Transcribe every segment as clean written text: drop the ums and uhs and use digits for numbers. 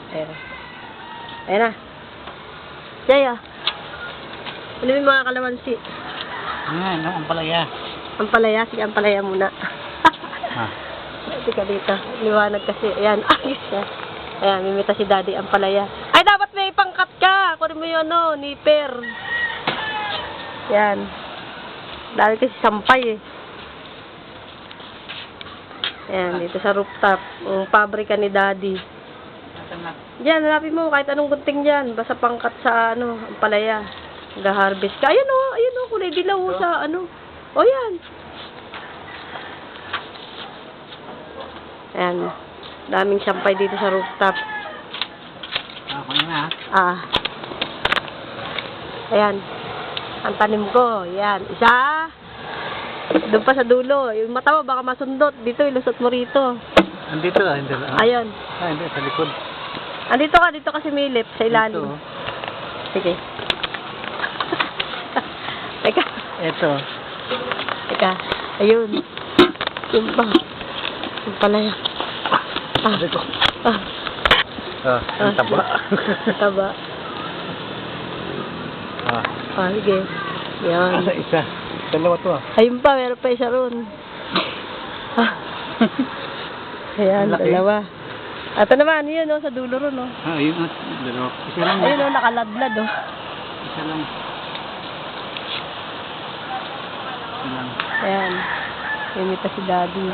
Ayan. Ayan na. Jaya. Ano yung mga kalamansi? Ayan, ang palaya. Ang palaya. Sige, ang palaya muna. Tika dito. Liwanag kasi. Ayan. Ayos siya. Ayan, mimita si daddy ang palaya. Ay, dapat may pangkat ka. Kunin mo yun, nipper. Ayan. Dahil kasi sampay eh. Ayan, dito sa rooftop. Ang pabrika ni daddy. Diyan, hanapin mo kahit anong gunting dyan. Basta pangkat sa ang palaya. Nag-harvest ka. Ayun kulay dilaw sa O yan. Ayan. Daming sampay dito sa rooftop. Ako na. Ayan. Ang tanim ko. Ayan. Isa. Doon pa sa dulo. Yung mata mo baka masundot. Dito, ilusot mo rito. Andito lang, hindi lang. Ayun. Hindi, sa likod. Dito kasi may lip sa ilalim. Ito. Sige. Teka. Ito. Teka. Ayun. Yung pa. Yung pala yan. Ito. Ang taba. Taba. Sige. Yan. Isa. Dalawa to Ayun pa, meron pa isa ron. Ayan, dalawa. Ito naman, yun sa dulo ron ayun dalawa. Isa lang. Ayun nakaladlad Isa lang. Ayan. Imita si daddy.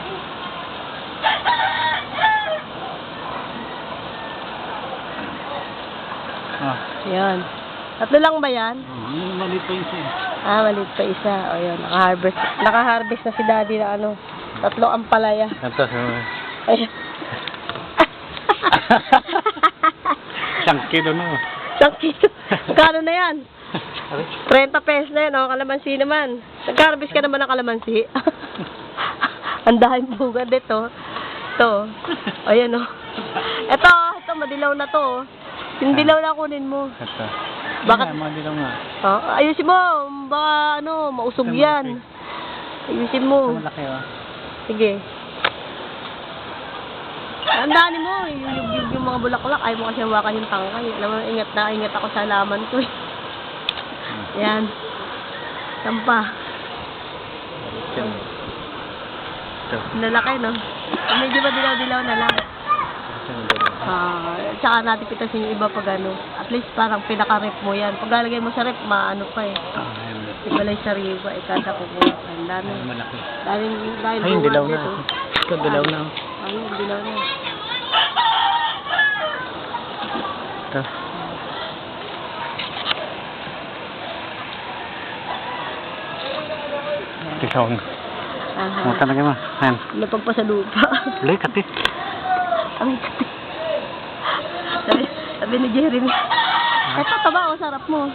Ayan. Tatlo lang ba yan? Maliit pa isa. Maliit pa isa. O yun, naka-harvest na si daddy na tatlo ang palaya. Ito. Ayan. 1 kilo na. 1 kilo. Magkano na yan? 30 pesos na yan. Kalamansi naman. Nag-harvest ka naman ng kalamansi. Ang daming bunga dito. Ito. Ayan Ito, madilaw na to. Yung dilaw na kunin mo. Ito. Bakit? Madilaw nga. Ayusin mo. Baka mausog yan. Ayusin mo. Malaki Sige. Andanin mo, yung mga bulaklak, ayaw mo kasi hawakan yung tangkay. Alam mo, ingat ako sa laman ko Yan. Sampa. Ito. Lalaki, Medyo ba dilaw-dilaw na lang. Tsaka natin pitasin yung iba pag At least parang pinaka-rep mo yan. Pag lalagay mo sa rep, maano pa eh. Ibalay sa riba, kada kukuha. Ang dami. Malaki. Dahil Ayun, dilaw na. dito. Ito, dilaw na. Ayun, dilaw na. Ito. Tisaw na. Mga talaga ma. Ayan. Lapag pa sa lupa. Lay, katit. Ay, katit. Sabi ni Jeremy. Ito, taba sarap mo.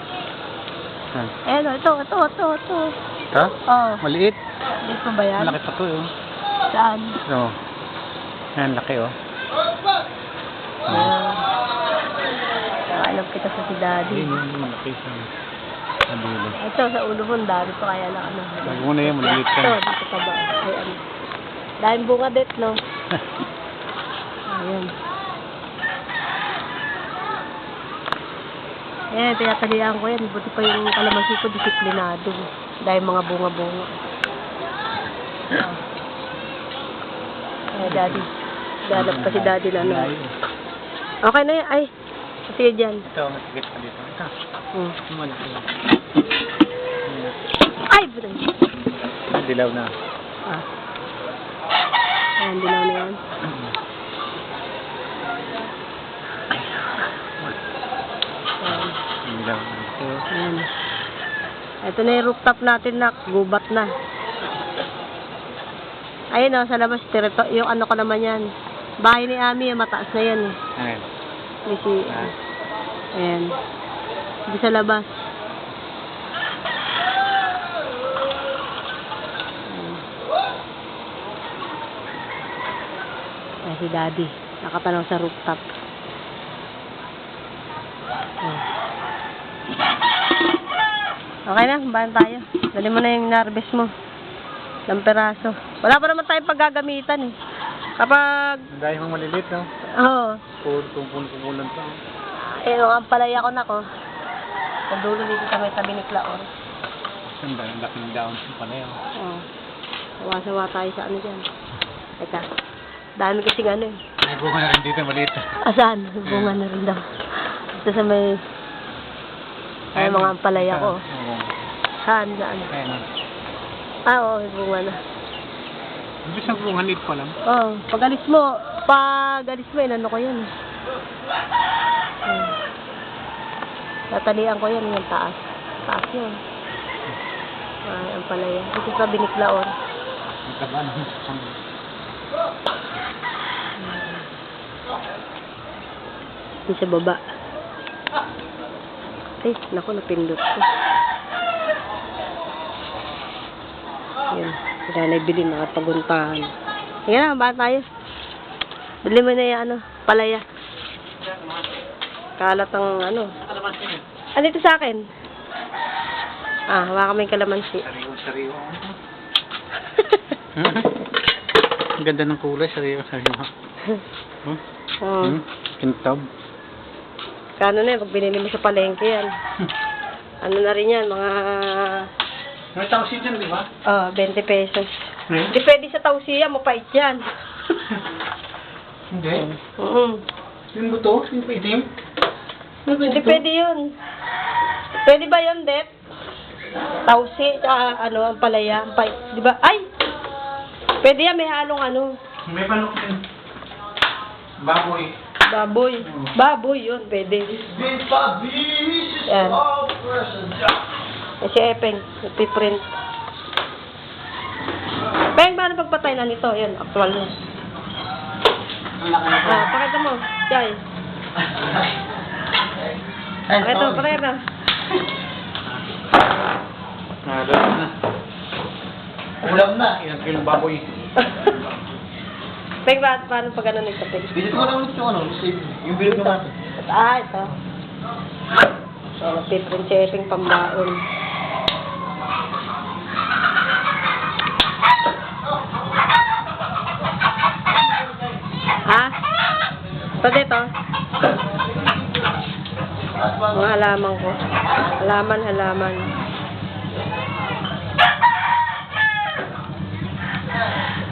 Ayan ito. Ito? Oo. Maliit. Dito ba yan? Malaki pa to Saan? Ito. Ayan, laki Ayan. Alam kita sa si daddy. Ayan, malaki sa dulo. Ito, sa ulo mo, dami pa kaya lang Huwag mo na yan, maliit ka. Ito, dito pa ba? Ay, dahil bunga dit, Ayan. Ayan, tinatalian ko yan. Buti pa yung kalamansi ko, disiplinado. Dahil mga bunga-bunga. Ay, daddy. Dalap pa si daddy na Okay na yan. Ay, sige dyan. Ito, masigit pa dito. Ito. Malaki. Ay, buday. Dilaw na. Ayan, dilaw na yan. Dilaw na. Ayan. Ito na yung rooftop natin na gubat na. Ayun sa labas. Yung ko naman yan. Bahay ni Ami, mataas na yan Ayan. Ayan. Hindi sa labas. Ayan. Si daddy. Nakatanaw sa rooftop. Ayan. Okay na, bahan tayo. Dali mo na yung harvest mo. Ilang peraso. Wala pa naman tayong paggagamitan Kapag, Ang dahil mong malilit, no? oo, Kumpul-kumpulan pa. ang palaya ko na ko. Sa dulo dito sa may tabi ni Claor. Ang laking down pala yun. Oo. Sawa-sawa tayo sa ano dyan. Teka. Dami kasing ano eh. May bunga na rin dito, maliit. Asan? Bunga na rin daw. Ito sa may... Ay, mga ampalaya ko. Oo. Saan? Saan? Ayun. Ah, oo, may bunga na. Ibig sa bunga, liit pa lang. Oo. Pag-alis mo, inano ko yun. Tatalian ko yan, yung taas. Taas yun. Ay, ampalaya. Ito sa Biniklaor. Ang taba ng isang... Di sa baba. Ay, naku, napindot ko. Yan. Sila na ibili, nakapaguntahan. Yan na, ba tayo? Bili mo na yung ano, palaya. Kalat ang ano. Ano ito sa akin? Ah, hawakan mo yung kalamansi. Sariwa. Ang ganda ng kulay, sariwa. Hmm? Oh. Kintab. Kano na yun, pag binili mo sa palengke yan. Ano na rin yan, mga... May tausin dyan, di ba? 20 pesos. Hmm? Hindi pwede sa tausiya, mapait yan. Hindi. Yung buto? Yung itim? Hindi pwede yun. Pwede ba yun, Det? Tausi, ano, ang palaya, ang pait. Di ba? Ay! Pwede yan, may halong ano. May panok din. Baboy. Baboy. Baboy yun, pwede. Yan. Si Epeng, nagpiprint. Peng, paano pagpatay na nito? Yan, actual na. Pakita mo. Jai. Pakita mo, pakita. Doon na. Ulam na. Ilang kilong baboy. Peng, paano pag ano nito, Peng? Bisit ko lang ito, ano, yung bilog naman. Ito. So, nagpiprint si Epeng pambaon. Ha? Ito dito. Mga halaman ko. Halaman.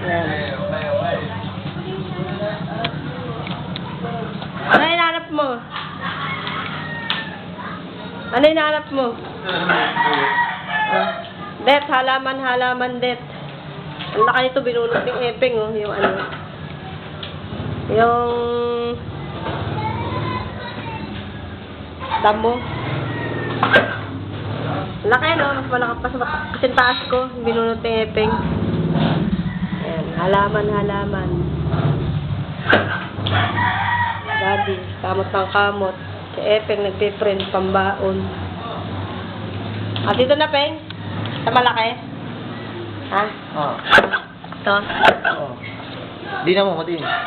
Yan. Ano hinahanap mo? Ano hinahanap mo? Det, halaman, Det. Ang laki nito, binunod ng Epeng, oh, yung ano. Yung damo. Laki, no? Mas malaki pa sa kasing taas ko. Binunod ng Epeng. Ayan, halaman. Daddy, kamot ng kamot. Si Epeng nagpiprint pambaon. Ah, dito na, Peng? Sa malaki? Ha? Oo. Ito? Oo. Di na mo, mati.